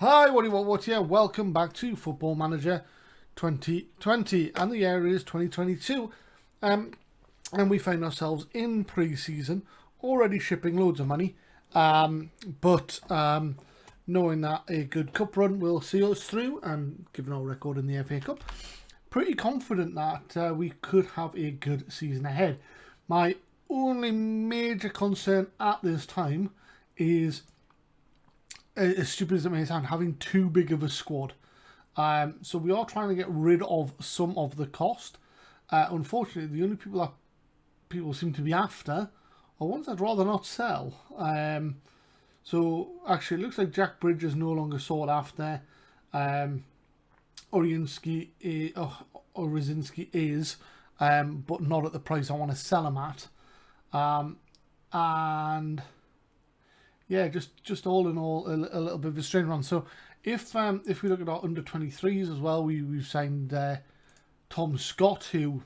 Hi, what do you want here? Welcome back to Football Manager 2020, and the year is 2022. And we find ourselves in pre-season, already shipping loads of money. But knowing that a good cup run will see us through, and given our record in the FA Cup, pretty confident that we could have a good season ahead. My only major concern at this time is, as stupid as it may sound, having too big of a squad. So we are trying to get rid of some of the cost. Unfortunately, the only people that people seem to be after are ones I'd rather not sell. So actually, it looks like Jack Bridge is no longer sought after. Orizinski is, but not at the price I want to sell him at. And yeah, just all in all, a little bit of a strange one. So if we look at our under 23s as well, we've signed Tom Scott, who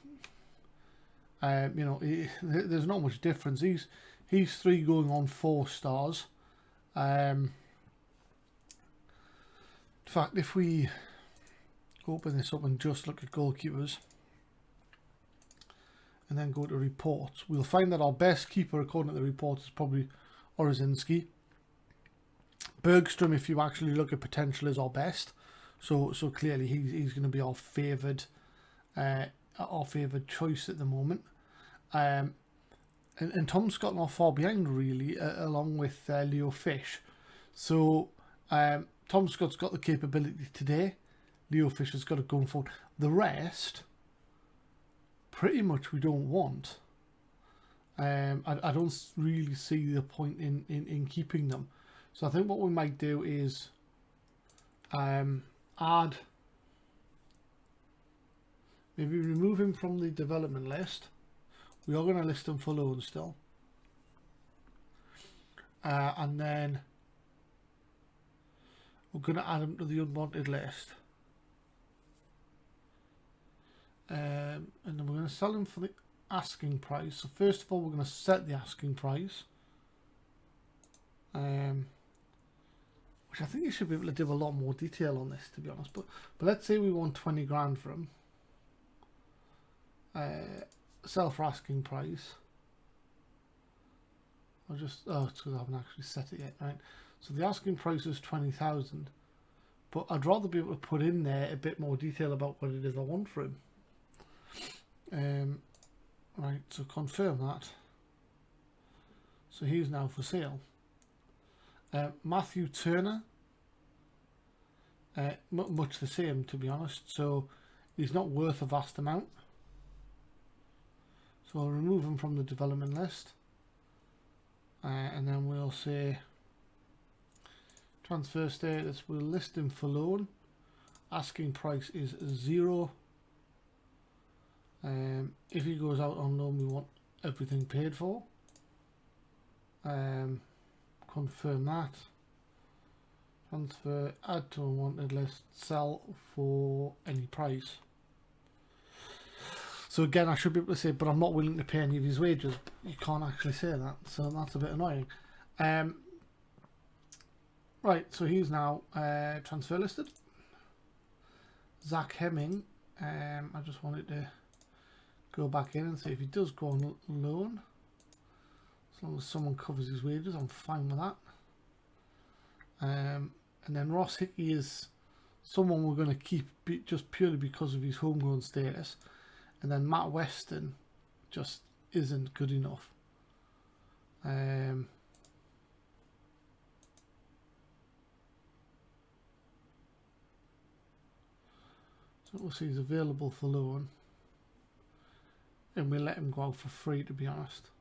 there's not much difference. He's 3 going on 4 stars. In fact, if we open this up and just look at goalkeepers and then go to reports, we'll find that our best keeper, according to the reports, is probably Orizinski. Bergstrom, if you actually look at potential, is our best. So clearly he's going to be our favoured choice at the moment. And Tom Scott not far behind really, along with Leo Fish. So Tom Scott's got the capability today. Leo Fish has got it going forward. The rest, pretty much we don't want. I don't really see the point in keeping them. So I think what we might do is add, maybe remove him from the development list. We are going to list him for loan still. And then we're going to add him to the unwanted list. And then we're going to sell him for the asking price. So first of all, we're going to set the asking price. Which I think you should be able to give a lot more detail on this, to be honest. But let's say we want 20 grand for him. Sell for asking price. I'll just, it's because I haven't actually set it yet, right? So the asking price is 20,000. But I'd rather be able to put in there a bit more detail about what it is I want for him. Right, so confirm that. So he's now for sale. Matthew Turner, much the same, to be honest. So he's not worth a vast amount. So I'll remove him from the development list. And then we'll say transfer status, we'll list him for loan. Asking price is 0. If he goes out on loan, we want everything paid for. Confirm that. Transfer, add to unwanted list, sell for any price. So again, I should be able to say, but I'm not willing to pay any of his wages. You can't actually say that, so that's a bit annoying. Right, so he's now transfer listed. Zach Hemming, I just wanted to go back in and see if he does go on loan. As long as someone covers his wages, I'm fine with that. And then Ross Hickey is someone we're going to keep just purely because of his homegrown status. And then Matt Weston just isn't good enough. So we'll see he's available for loan. And we'll let him go out for free, to be honest.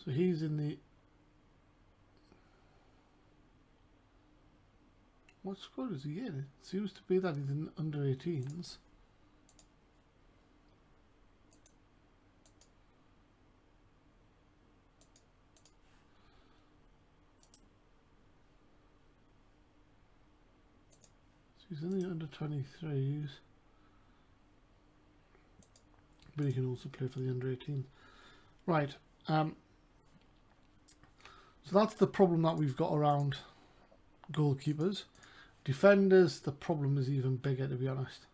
So he's in the... What squad is he in? It seems to be that he's in under 18s. So he's in the under 23s. but he can also play for the under-18. Right. So that's the problem that we've got around goalkeepers. Defenders, the problem is even bigger, to be honest.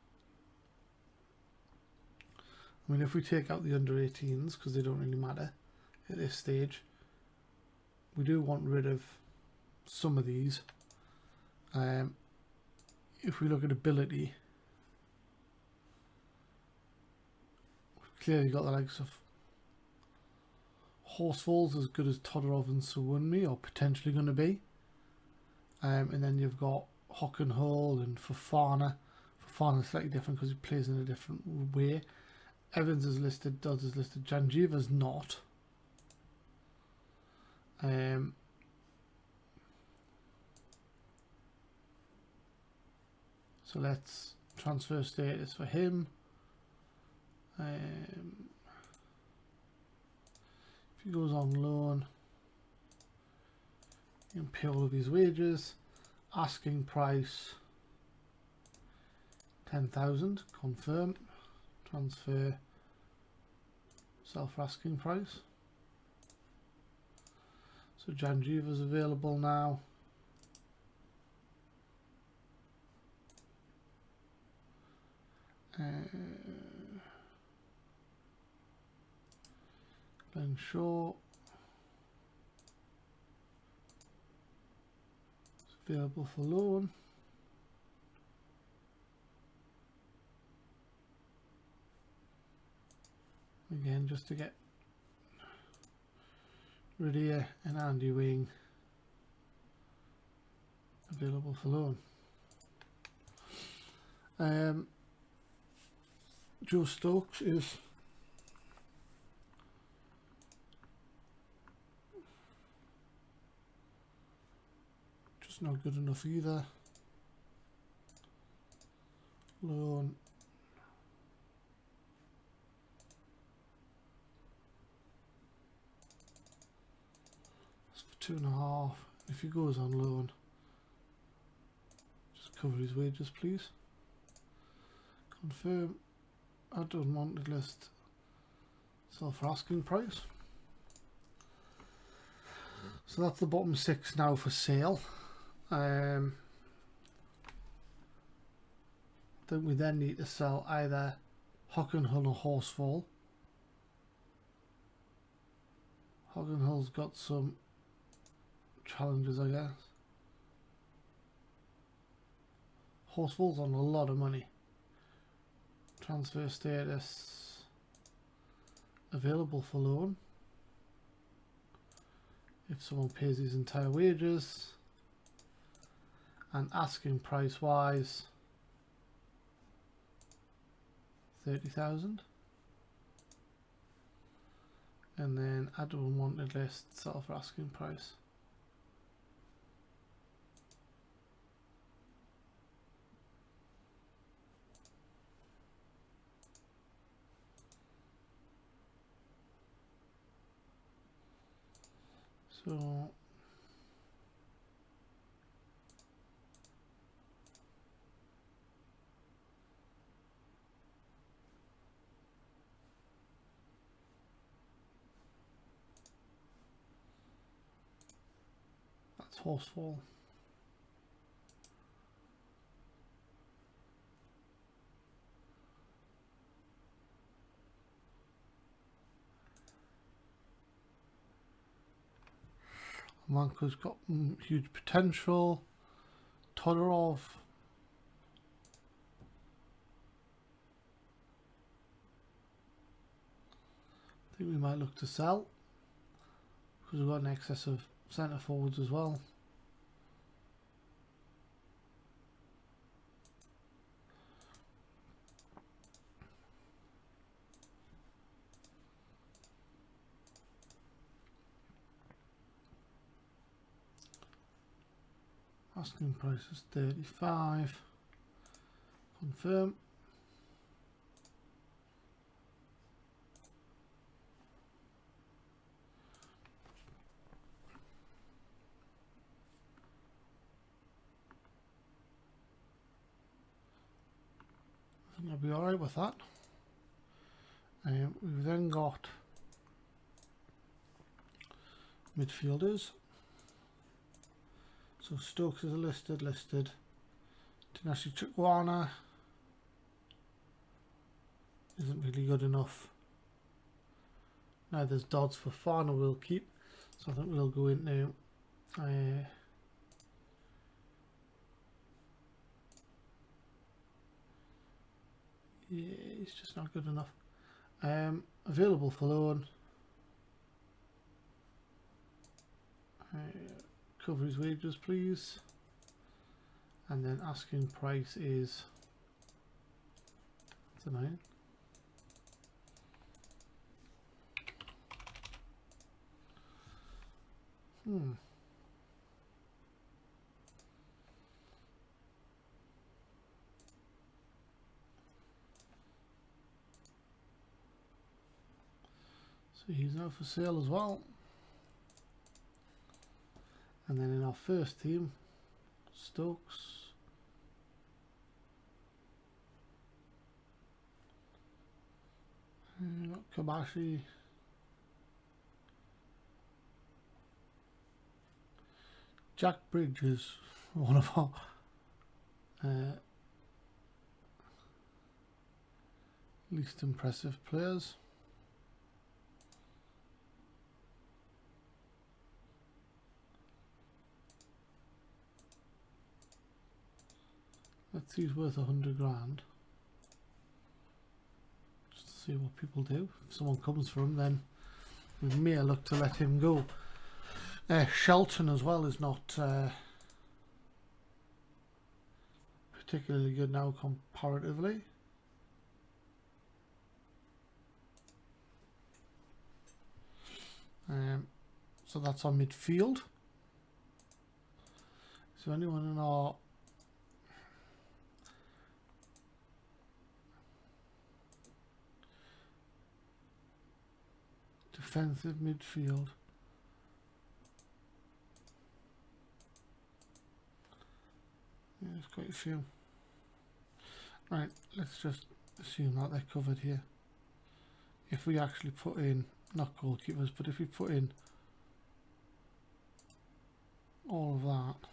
I mean, if we take out the under-18s, because they don't really matter at this stage, we do want rid of some of these. If we look at ability, we've clearly got the likes of Horsfall's as good as Todorov and Suwunmi, or potentially going to be. And then you've got Hockenhull and Fofana. Fofana's slightly different because he plays in a different way. Evans is listed, Dodds is listed, Janjiva's not. So let's transfer status for him. If he goes on loan, you can pay all of his wages. Asking price 10,000. Confirm. Transfer. Sell for asking price. So Janjiva's available now. Glenn Shaw is available for loan. Again, just to get Radia and Andy Wing available for loan. Joe Stokes is just not good enough either. Loan. That's for 2.5. If he goes on loan, just cover his wages, please. Confirm. I don't want the list. Sell for asking price. So that's the bottom 6 now for sale. Then we then need to sell either Hockenhull or Horsfall. Hockenhull's got some challenges, I guess. Horsfall's on a lot of money. Transfer status available for loan if someone pays his entire wages, and asking price wise 30,000, and then add on wanted list, sell for asking price. So that's Horsfall. Manko's got huge potential. Todorov. I think we might look to sell because we've got an excess of centre forwards as well. Asking price is 35. Confirm. I think I'll be alright with that. We've then got midfielders. So Stokes is listed. Tinashi Chukwana isn't really good enough. Now there's Dodds for Fana we'll keep. So I think we'll go into yeah, he's just not good enough. Available for loan. Cover his wages please. And then asking price is, that's annoying. So he's now for sale as well. And then in our first team, Stokes. Kabashi. Jack Bridge is one of our least impressive players. Let's see, he's worth 100 grand. Just to see what people do. If someone comes for him, then we may look to let him go. Shelton as well is not particularly good now comparatively. So that's our midfield. Is there anyone in our defensive midfield? Yeah, there's quite a few. Right, let's just assume that they're covered here. If we actually put in, not goalkeepers, but if we put in all of that,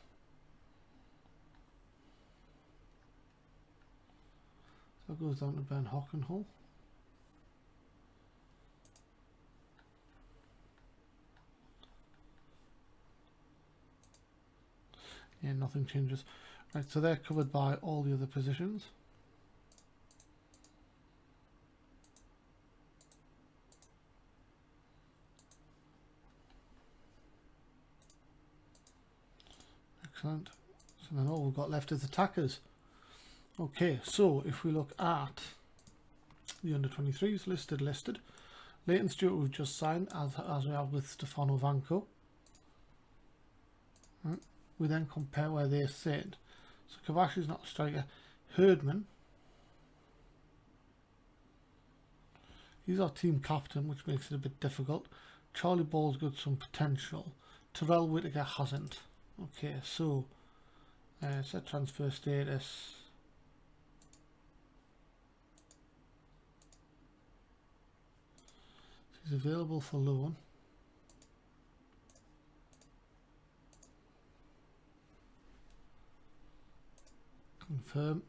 so it goes down to Ben Hockenhull. Yeah, nothing changes. Right, so they're covered by all the other positions. Excellent. So then all we've got left is attackers. Okay, so if we look at the under-23s, listed. Leighton Stewart we've just signed, as we have with Stefano Vanco. Right. We then compare where they sit. So Kavashi's not a striker. Herdman, he's our team captain, which makes it a bit difficult. Charlie Ball's got some potential. Terrell Whittaker hasn't. Okay, so set transfer status. He's available for loan. Confirm.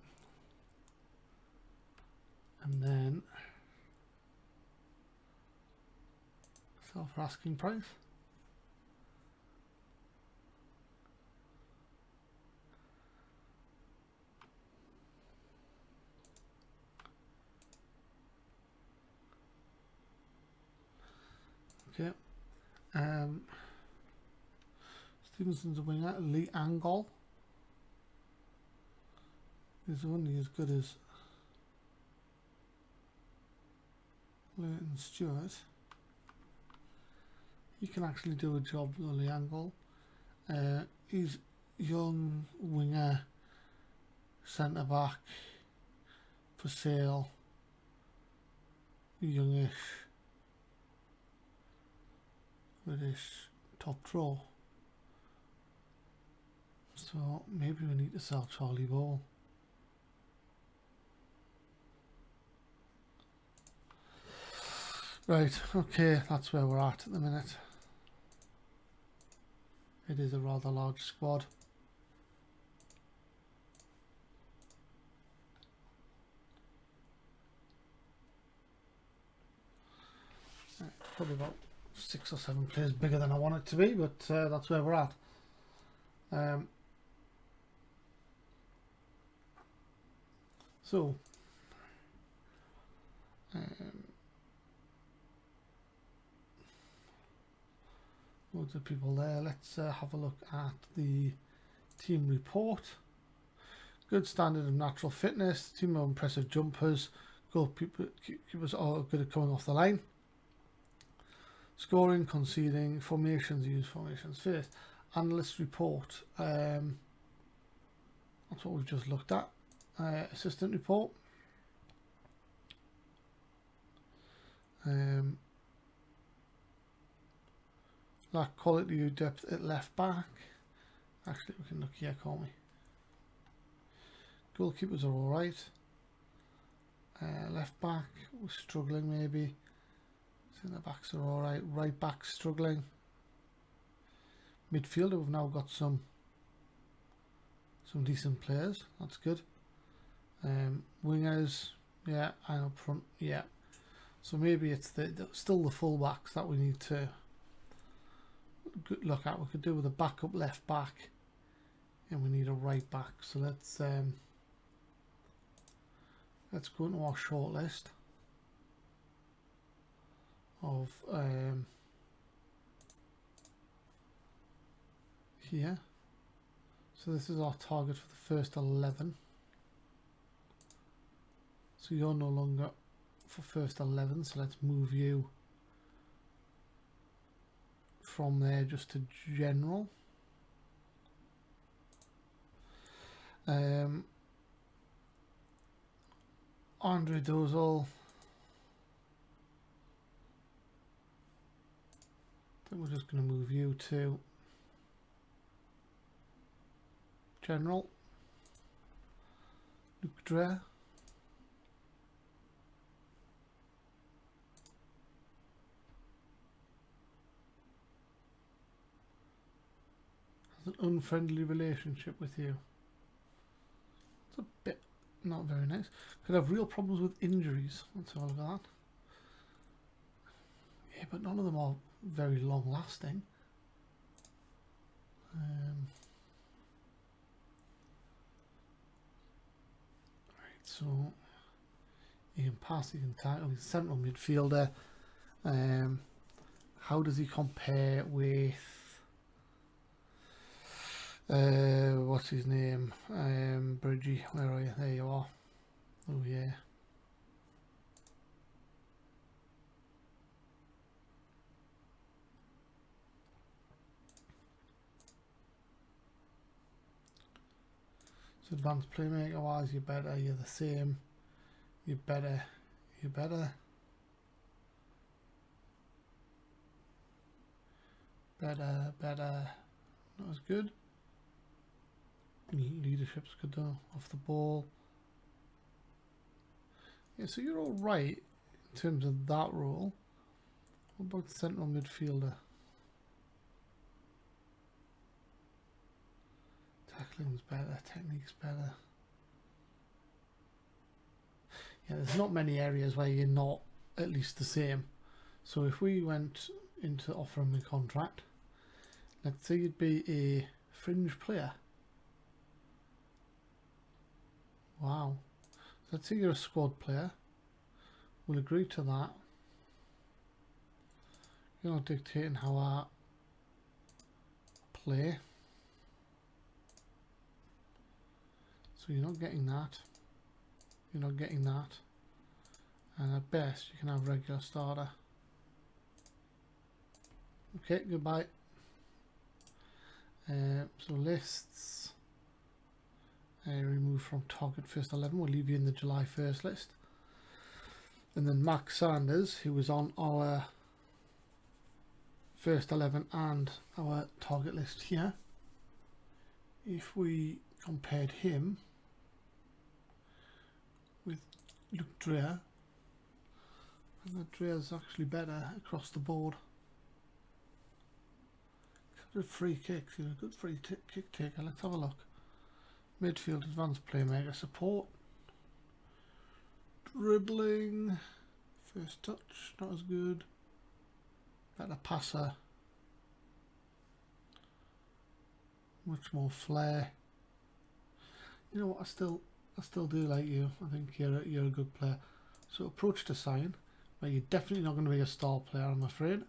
And then sell for asking price. Okay. Stevenson's a winger. Lee Angol is only as good as Leighton Stewart. He can actually do a job, Lee Angol. He's young winger, centre back, for sale, youngish, British, top draw. So maybe we need to sell Charlie Ball. Right, okay, that's where we're at the minute. It is a rather large squad. Probably about 6 or 7 players bigger than I want it to be, but that's where we're at. So, loads of people there. Let's have a look at the team report. Good standard of natural fitness. Team of impressive jumpers. Goalkeepers are good at coming off the line. Scoring, conceding, formations, use formations first. Analyst report. That's what we've just looked at. Assistant report. Lack quality or depth at left back. Actually, we can look here, can't we? Goalkeepers are alright. Left back, we're struggling maybe. Centre backs are alright. Right back struggling. Midfielder, we've now got some decent players. That's good. Wingers, yeah, and up front, yeah. So maybe it's still the full backs that we need to look at. We could do with a backup left back, and we need a right back. So let's go into our short list of here. So this is our target for the first 11. So you're no longer for first 11, so let's move you from there just to general. Andre Dozal, then we're just going to move you to general. Luke Dre. Has an unfriendly relationship with you. It's a bit not very nice. Could have real problems with injuries. Let's have a look at that. Yeah, but none of them are very long lasting. Right, so he can pass, he can tackle, he's central midfielder. How does he compare with what's his name? Bridgie, where are you? There you are. Oh yeah. So advanced playmaker wise, you're better, you're the same. You're better. Better. Not as good. Leadership's good though, off the ball. Yeah, so you're all right in terms of that role. What about central midfielder? Tackling's better, technique's better. Yeah, there's not many areas where you're not at least the same. So if we went into offering a contract, let's say you'd be a fringe player. Wow. So let's say you're a squad player. We'll agree to that. You're not dictating how I play. So you're not getting that. You're not getting that. And at best you can have regular starter. Okay, goodbye. So lists. Remove from target first 11. We'll leave you in the July 1st list. And then Max Sanders, who was on our first 11 and our target list here. If we compared him with Luke Dreher, And the Drea's actually better across the board. Good free kicks, he's a good free kick taker. Let's have a look. Midfield, advanced playmaker, support, dribbling, first touch, not as good. Better passer, much more flair. You know what? I still do like you. I think you're a good player. So approach to sign. Well, you're definitely not going to be a star player, I'm afraid.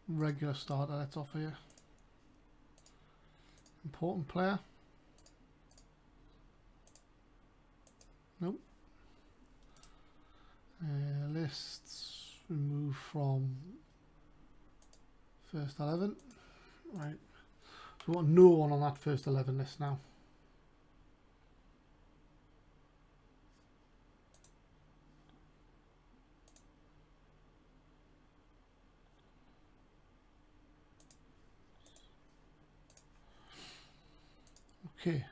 Regular starter, let's offer you. Important player. Nope. Lists remove from first 11. Right. So we want no one on that first 11 list now. Okay.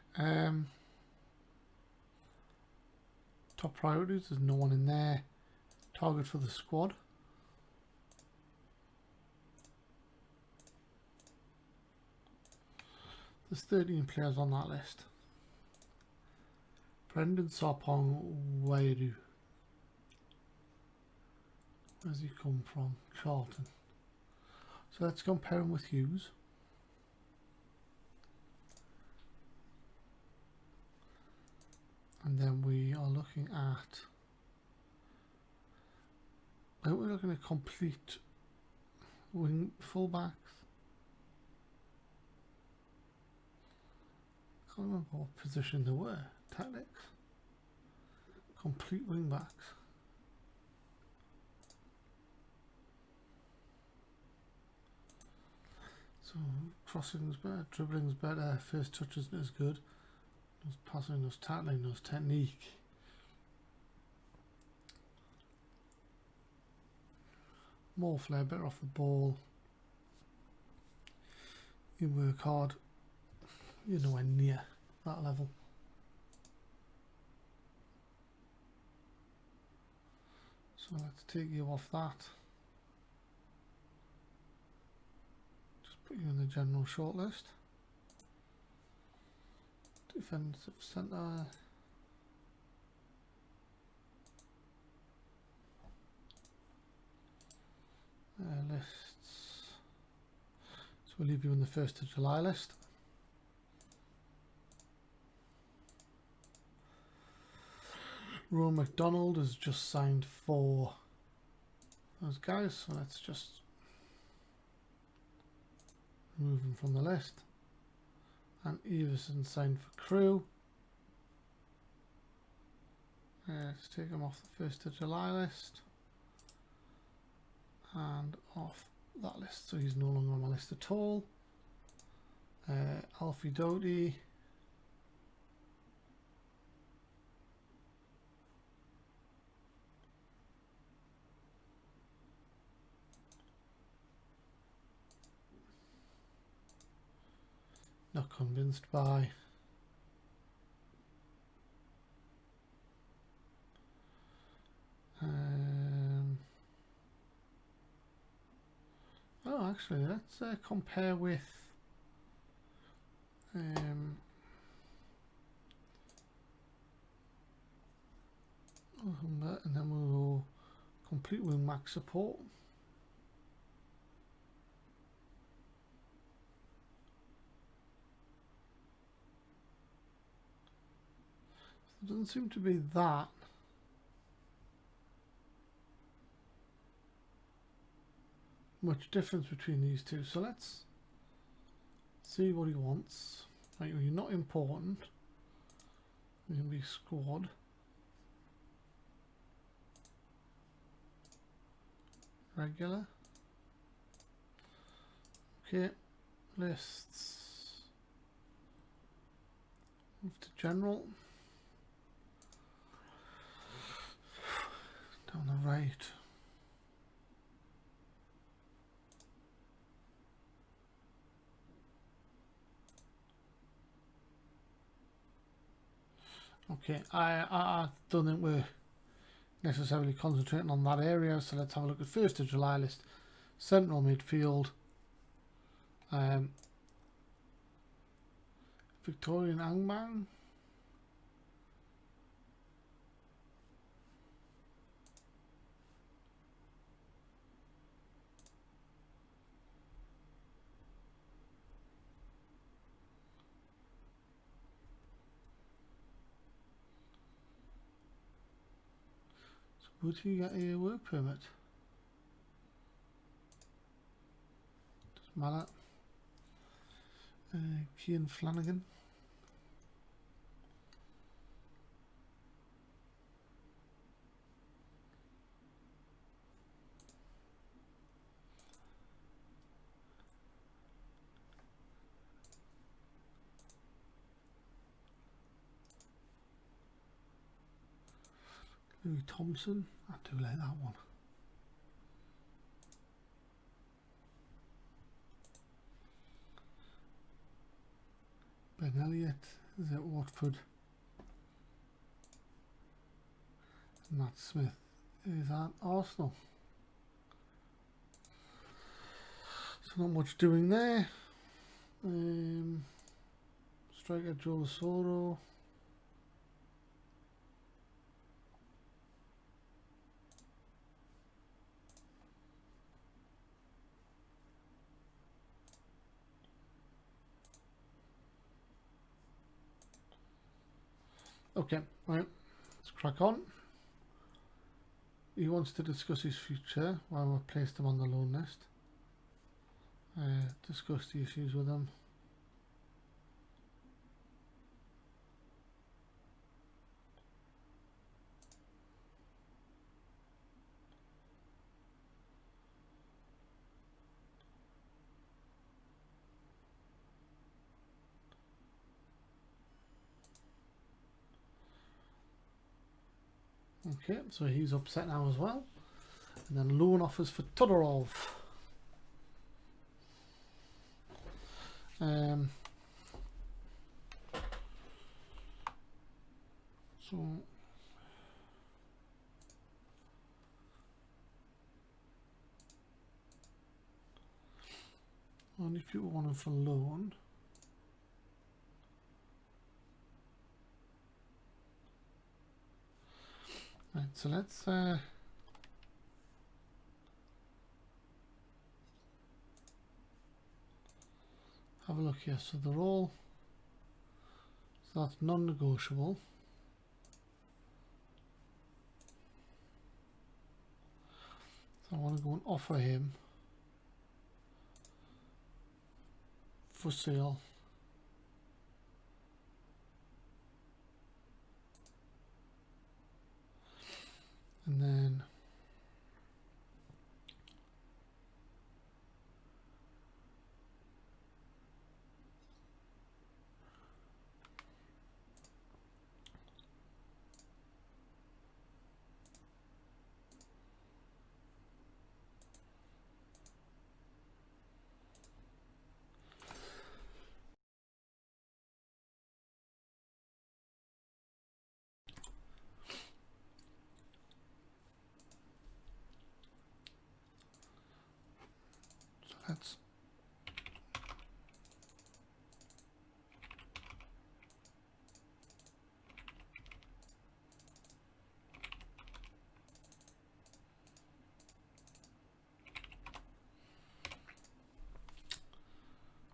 Top priorities, there's no one in there. Target for the squad. There's 13 players on that list. Brendan Sarpong Wairu. Where's he come from? Charlton. So let's compare him with Hughes. And then we are looking at, I think we're looking at complete wing fullbacks. I can't remember what position they were. Tactics. Complete wing backs. So crossing's better, dribbling's better, first touch isn't as good. Those passing, those tackling, those technique. More flair, better off the ball. You work hard. You're nowhere near that level. So let's take you off that. Just put you in the general shortlist. Defensive centre. Lists. So we'll leave you in the 1st of July list. Rowan McDonald has just signed for those guys, so let's just remove him from the list. And Everson signed for Crew. Let's take him off the 1st of July list and off that list, so he's no longer on my list at all. Alfie Doty. Not convinced by. Oh, actually, let's compare with and then we'll complete with max support. There doesn't seem to be that much difference between these two, so let's see what he wants. Right, well, you're not important. You can be squad. Regular. Okay, lists. Move to general. Down the right. Okay, I don't think we're necessarily concentrating on that area. So let's have a look at 1st of July list. Central midfield. Victorian Angbang. So would he get a work permit? Doesn't matter. Cian Flanagan. Louis Thompson. I do like that one. Ben Elliott is at Watford. Matt Smith is at Arsenal. So not much doing there. Striker Joe Soro. Okay, right, let's crack on. He wants to discuss his future while we've placed him on the loan list. Discuss the issues with him. Okay, so he's upset now as well. And then loan offers for Todorov. So only people want him for loan. Right, so let's have a look here. So they're all, so that's non-negotiable. So I want to go and offer him for sale. And then let's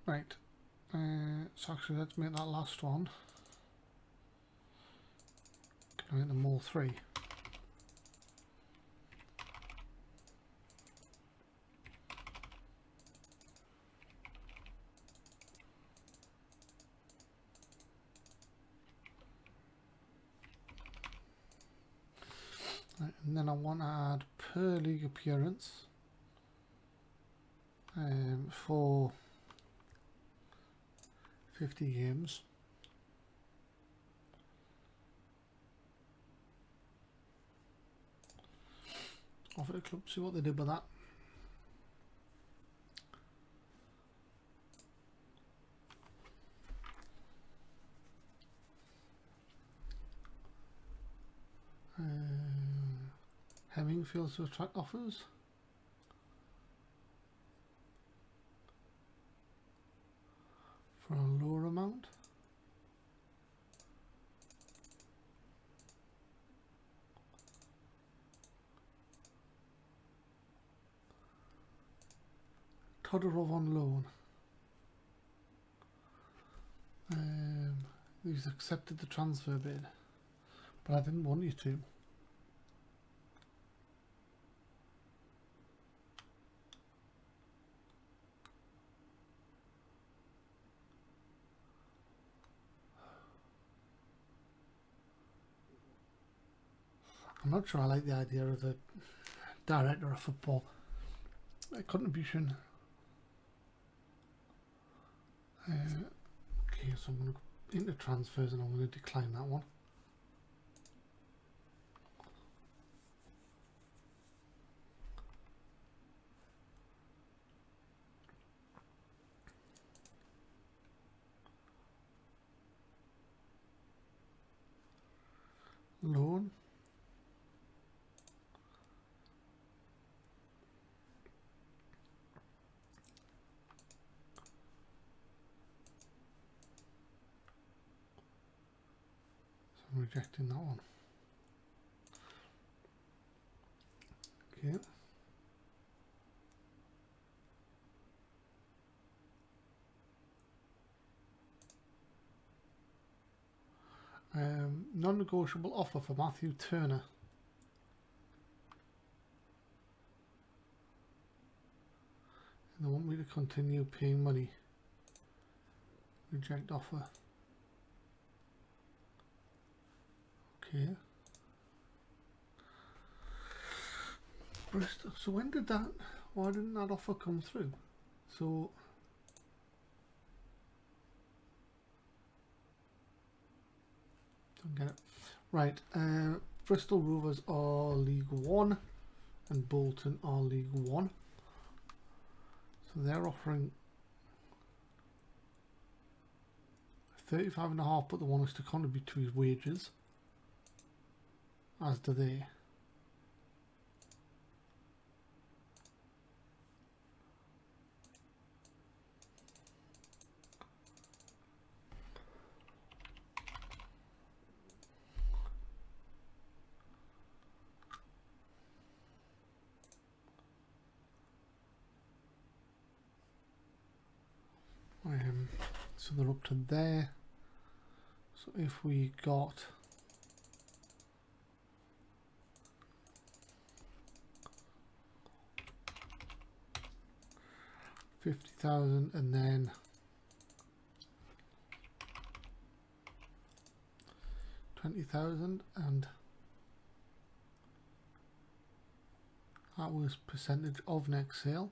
right. So actually, let's make that last one. Can I make them all three? Right, and then I want to add per league appearance for 50 games. Offer the club, see what they did with that. Hemming fails to attract offers. For a lower amount. Todorov on loan. He's accepted the transfer bid, but I didn't want you to. I'm not sure I like the idea of the director of football contribution. Okay, so I'm going to go into transfers and I'm going to decline that one. Loan. So I'm rejecting that one. Okay. Non-negotiable offer for Matthew Turner. And they want me to continue paying money. Reject offer. Okay. Bristol. So when did that? Why didn't that offer come through? So don't get it. Right. Bristol Rovers are League One, and Bolton are League One. So they're offering 35.5, but they want us to contribute to his wages, as do they. So they're up to there. So if we got $50,000 and then $20,000, and that was percentage of next sale.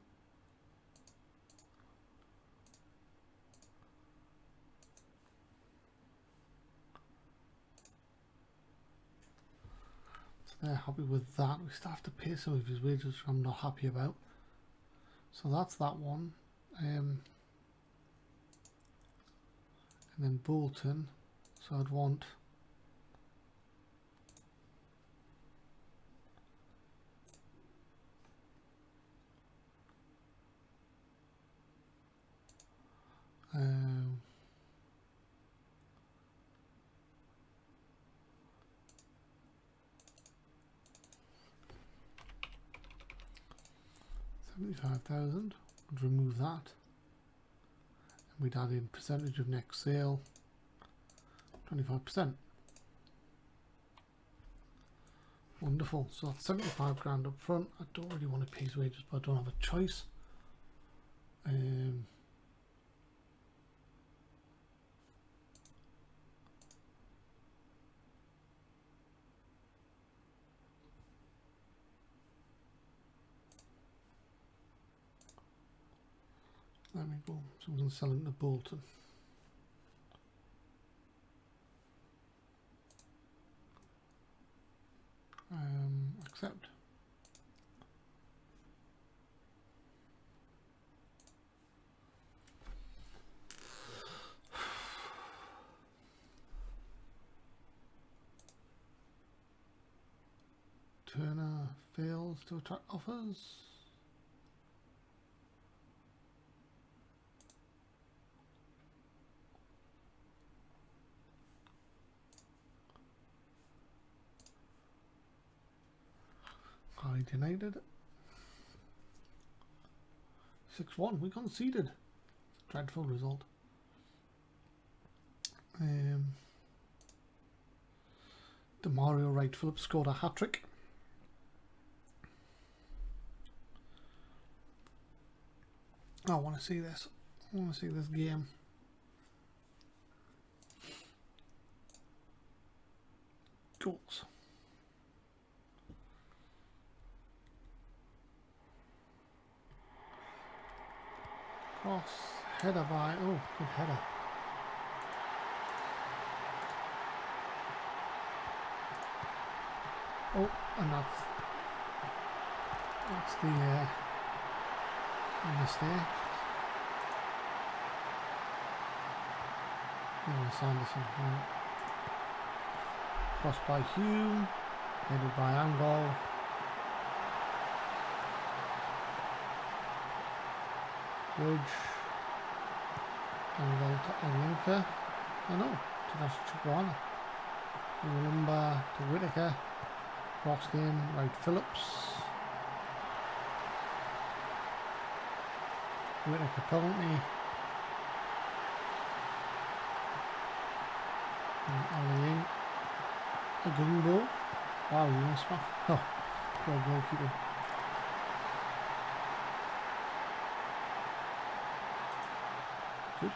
They're happy with that. We still have to pay some of his wages, which I'm not happy about. So that's that one. And then Bolton. So I'd want $75,000. Would remove that, and we'd add in percentage of next sale, 25%. Wonderful. So that's 75 grand up front. I don't really want to pay his wages, but I don't have a choice. There we go. So we can sell him to Bolton. Accept. Turner fails to attract offers. I denied 6-1. We conceded. Dreadful result. Demario Wright Phillips scored a hat-trick. I want to see this. I want to see this game. Goals. Cross. Header by... Oh, good header. Oh, and that's the mistake. Sanderson. Right. Crossed by Hume, headed by Angol. Bridge. Angol to Alinka. Oh no, to Dash Chukwuana. Lumba to Whittaker. Crossed in, Wright Phillips. Whittaker penalty. Ali in. A gun ball. Wow, you must smash. Oh, poor goalkeeper. Good.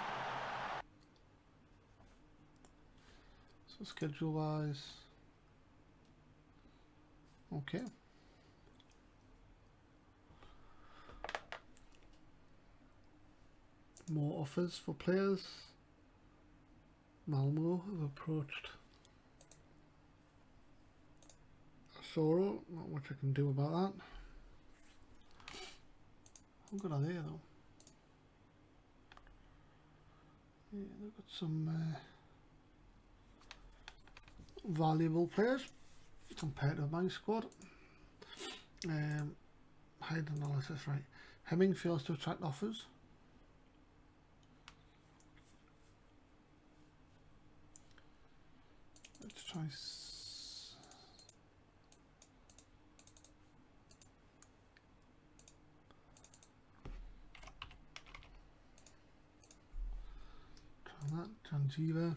So schedule wise. Okay. More offers for players. Malmo have approached Soro, not much I can do about that. How good are they though? Yeah, they've got some valuable players compared to my squad. Hide analysis, right. Hemming fails to attract offers. Let's try that. Janjiva.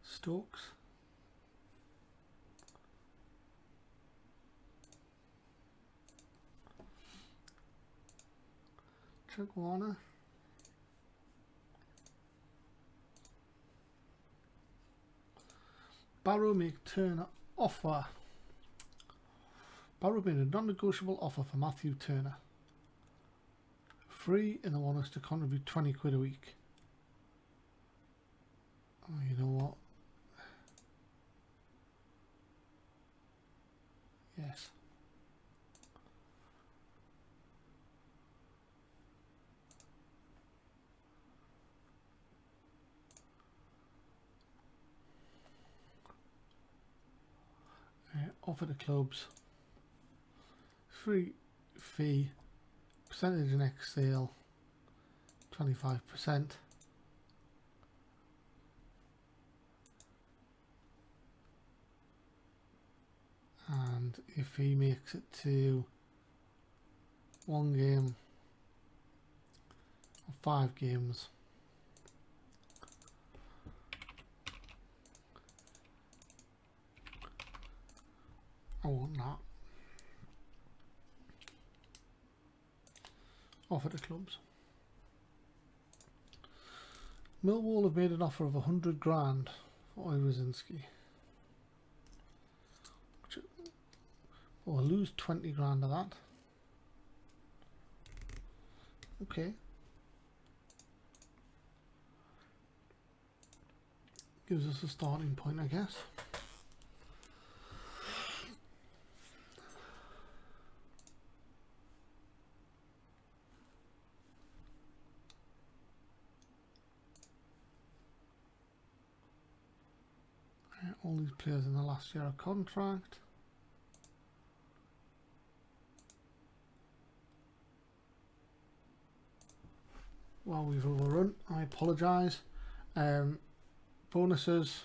Stokes. Chukwuana. Barrow make Turner offer. Barrow made a non-negotiable offer for Matthew Turner. Free, and they want us to contribute 20 quid a week. Oh, you know what? Yes. Offer the clubs. Free fee. Percentage next sale. 25%. And if he makes it to 1 game or 5 games, I want that. Offer the clubs. Millwall have made an offer of 100 grand for Oyrzinski. We'll lose 20 grand of that. Okay. Gives us a starting point, I guess. All these players in the last year of contract. Well, we've overrun. I apologise. Bonuses.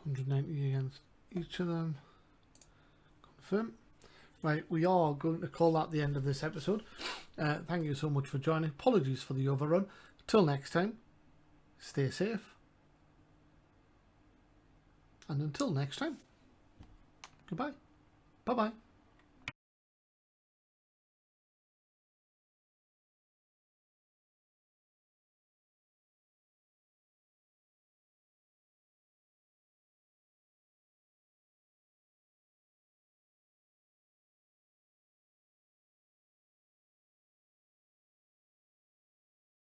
$190 against each of them. Confirm. Right, we are going to call that the end of this episode. Thank you so much for joining. Apologies for the overrun. Till next time, stay safe. And until next time, goodbye. Bye-bye.